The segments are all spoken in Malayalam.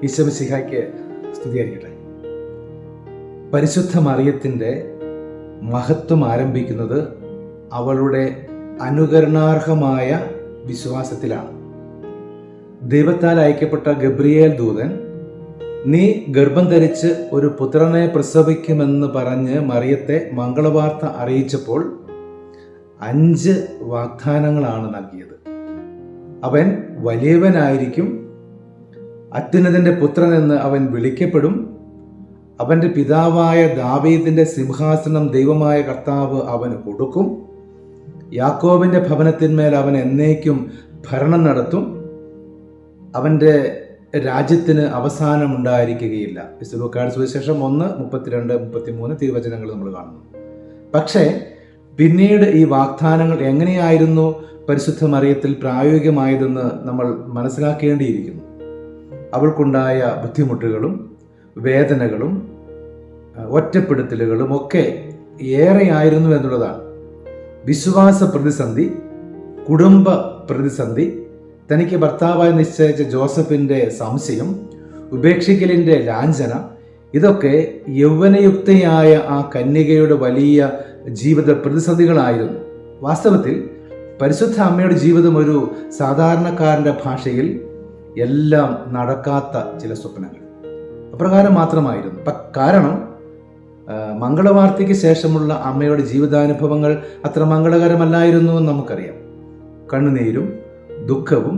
ഈശോ മിശിഹായ്ക്ക് സ്തുതിയായിരിക്കട്ടെ. പരിശുദ്ധ മറിയത്തിൻ്റെ മഹത്വം ആരംഭിക്കുന്നത് അവളുടെ അനുകരണാർഹമായ വിശ്വാസത്തിലാണ്. ദൈവത്താൽ അയക്കപ്പെട്ട ഗബ്രിയേൽ ദൂതൻ നീ ഗർഭം ധരിച്ച് ഒരു പുത്രനെ പ്രസവിക്കുമെന്ന് പറഞ്ഞ് മറിയത്തെ മംഗളവാർത്ത അറിയിച്ചപ്പോൾ 5 വാഗ്ദാനങ്ങളാണ് നൽകിയത്. അവൻ വലിയവനായിരിക്കും, അത്യുന്നതന്റെ പുത്രൻ എന്ന് അവൻ വിളിക്കപ്പെടും, അവന്റെ പിതാവായ ദാവീദിന്റെ സിംഹാസനം ദൈവമായ കർത്താവ് അവന് കൊടുക്കും, യാക്കോബിന്റെ ഭവനത്തിന്മേൽ അവൻ എന്നേക്കും ഭരണം നടത്തും, അവന്റെ രാജ്യത്തിന് അവസാനമുണ്ടായിരിക്കുകയില്ല. ലൂക്കായുടെ സുവിശേഷം 1:32-33 തിരുവചനങ്ങൾ നമ്മൾ കാണുന്നു. പക്ഷേ പിന്നീട് ഈ വാഗ്ദാനങ്ങൾ എങ്ങനെയായിരുന്നു പരിശുദ്ധ മറിയത്തിൽ പ്രായോഗികമായതെന്ന് നമ്മൾ മനസ്സിലാക്കേണ്ടിയിരിക്കുന്നു. അവൾക്കുണ്ടായ ബുദ്ധിമുട്ടുകളും വേദനകളും ഒറ്റപ്പെടുത്തലുകളും ഒക്കെ ഏറെയായിരുന്നു എന്നുള്ളതാണ്. വിശ്വാസ പ്രതിസന്ധി, കുടുംബ പ്രതിസന്ധി, തനിക്ക് ഭർത്താവായി നിശ്ചയിച്ച ജോസഫിന്റെ സംശയം, ഉപേക്ഷിക്കലിന്റെ ലാഞ്ചന, ഇതൊക്കെ യൗവനയുക്തയായ ആ കന്യകയുടെ വലിയ ജീവിത പ്രതിസന്ധികളായിരുന്നു. വാസ്തവത്തിൽ പരിശുദ്ധ അമ്മയുടെ ജീവിതം ഒരു സാധാരണക്കാരന്റെ ഭാഷയിൽ എല്ലാം നടക്കാത്ത ചില സ്വപ്നങ്ങൾ അപ്രകാരം മാത്രമായിരുന്നു. കാരണം മംഗളവാർത്തയ്ക്ക് ശേഷമുള്ള അമ്മയുടെ ജീവിതാനുഭവങ്ങൾ അത്ര മംഗളകരമല്ലായിരുന്നു എന്ന് നമുക്കറിയാം. കണ്ണുനീരും ദുഃഖവും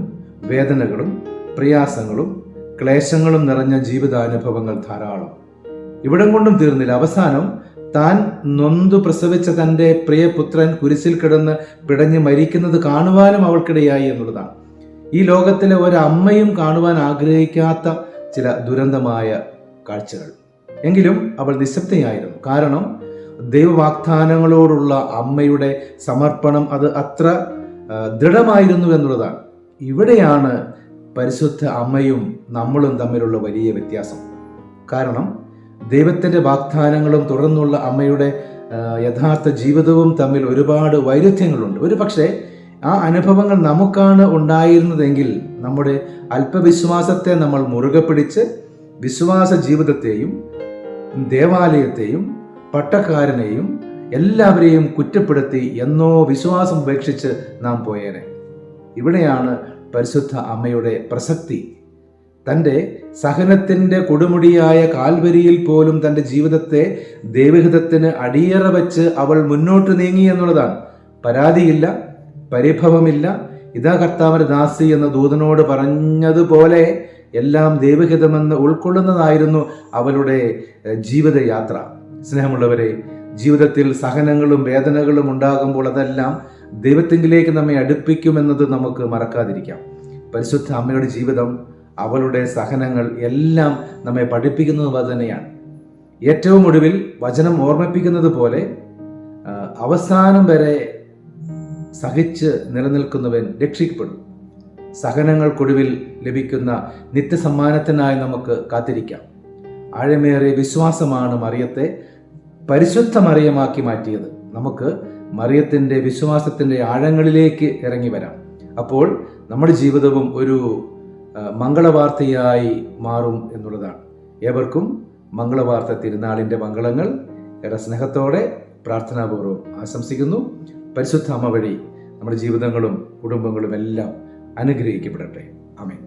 വേദനകളും പ്രയാസങ്ങളും ക്ലേശങ്ങളും നിറഞ്ഞ ജീവിതാനുഭവങ്ങൾ ധാരാളം. ഇവിടം കൊണ്ടും തീർന്നില്ല. അവസാനം താൻ നൊന്തു പ്രസവിച്ച തൻ്റെ പ്രിയപുത്രൻ കുരിശിൽ കിടന്ന് പിടഞ്ഞ് മരിക്കുന്നത് കാണുവാനും അവൾക്കിടയായി എന്നുള്ളതാണ്. ഈ ലോകത്തിലെ ഒരമ്മയും കാണുവാൻ ആഗ്രഹിക്കാത്ത ചില ദുരന്തമായ കാഴ്ചകൾ. എങ്കിലും അവൾ നിശബ്ദയായിരുന്നു. കാരണം ദൈവവാഗ്ദാനങ്ങളോടുള്ള അമ്മയുടെ സമർപ്പണം അത് അത്ര ദൃഢമായിരുന്നു എന്നുള്ളതാണ്. ഇവിടെയാണ് പരിശുദ്ധ അമ്മയും നമ്മളും തമ്മിലുള്ള വലിയ വ്യത്യാസം. കാരണം ദൈവത്തിൻ്റെ വാഗ്ദാനങ്ങളും തുടർന്നുള്ള അമ്മയുടെ യഥാർത്ഥ ജീവിതവും തമ്മിൽ ഒരുപാട് വൈരുദ്ധ്യങ്ങളുണ്ട്. ഒരു പക്ഷേ ആ അനുഭവങ്ങൾ നമുക്കാണ് ഉണ്ടായിരുന്നതെങ്കിൽ നമ്മുടെ അല്പവിശ്വാസത്തെ നമ്മൾ മുറുകെ പിടിച്ച് വിശ്വാസ ജീവിതത്തെയും ദേവാലയത്തെയും പട്ടക്കാരനെയും എല്ലാവരെയും കുറ്റപ്പെടുത്തി എന്നോ വിശ്വാസം ഉപേക്ഷിച്ച് നാം പോയേനെ. ഇവിടെയാണ് പരിശുദ്ധ അമ്മയുടെ പ്രസക്തി. തൻ്റെ സഹനത്തിൻ്റെ കൊടുമുടിയായ കാൽവരിയിൽ പോലും തൻ്റെ ജീവിതത്തെ ദൈവഹിതത്തിന് അടിയറ വെച്ച് അവൾ മുന്നോട്ട് നീങ്ങി എന്നുള്ളതാണ്. പരാതിയില്ല, പരിഭവമില്ല. ഇതാ കർത്താവിന്റെ ദാസി എന്ന ദൂതനോട് പറഞ്ഞതുപോലെ എല്ലാം ദൈവഹിതമെന്ന് ഉൾക്കൊള്ളുന്നതായിരുന്നു അവളുടെ ജീവിതയാത്ര. സ്നേഹമുള്ളവരെ, ജീവിതത്തിൽ സഹനങ്ങളും വേദനകളും ഉണ്ടാകുമ്പോൾ അതെല്ലാം ദൈവത്തിങ്കിലേക്ക് നമ്മെ അടുപ്പിക്കുമെന്നത് നമുക്ക് മറക്കാതിരിക്കാം. പരിശുദ്ധ അമ്മയുടെ ജീവിതം, അവളുടെ സഹനങ്ങൾ എല്ലാം നമ്മെ പഠിപ്പിക്കുന്നത് തന്നെയാണ്. ഏറ്റവും ഒടുവിൽ വചനം ഓർമ്മിപ്പിക്കുന്നത് പോലെ അവസാനം വരെ സഹിച്ച് നിലനിൽക്കുന്നവൻ രക്ഷിക്കപ്പെടും. സഹനങ്ങൾക്കൊടുവിൽ ലഭിക്കുന്ന നിത്യസമ്മാനത്തിനായി നമുക്ക് കാത്തിരിക്കാം. ആഴമേറിയ വിശ്വാസമാണ് മറിയത്തെ പരിശുദ്ധ മറിയമാക്കി മാറ്റിയത്. നമുക്ക് മറിയത്തിൻ്റെ വിശ്വാസത്തിൻ്റെ ആഴങ്ങളിലേക്ക് ഇറങ്ങി വരാം. അപ്പോൾ നമ്മുടെ ജീവിതവും ഒരു മംഗളവാർത്തയായി മാറും എന്നുള്ളതാണ്. ഏവർക്കും മംഗളവാർത്ത തിരുനാളിൻ്റെ മംഗളങ്ങൾ ഏറെ സ്നേഹത്തോടെ പ്രാർത്ഥനാപൂർവ്വം ആശംസിക്കുന്നു. പരിശുദ്ധ അമ്മ വഴി നമ്മുടെ ജീവിതങ്ങളും കുടുംബങ്ങളും എല്ലാം അനുഗ്രഹിക്കപ്പെടട്ടെ. ആമേൻ.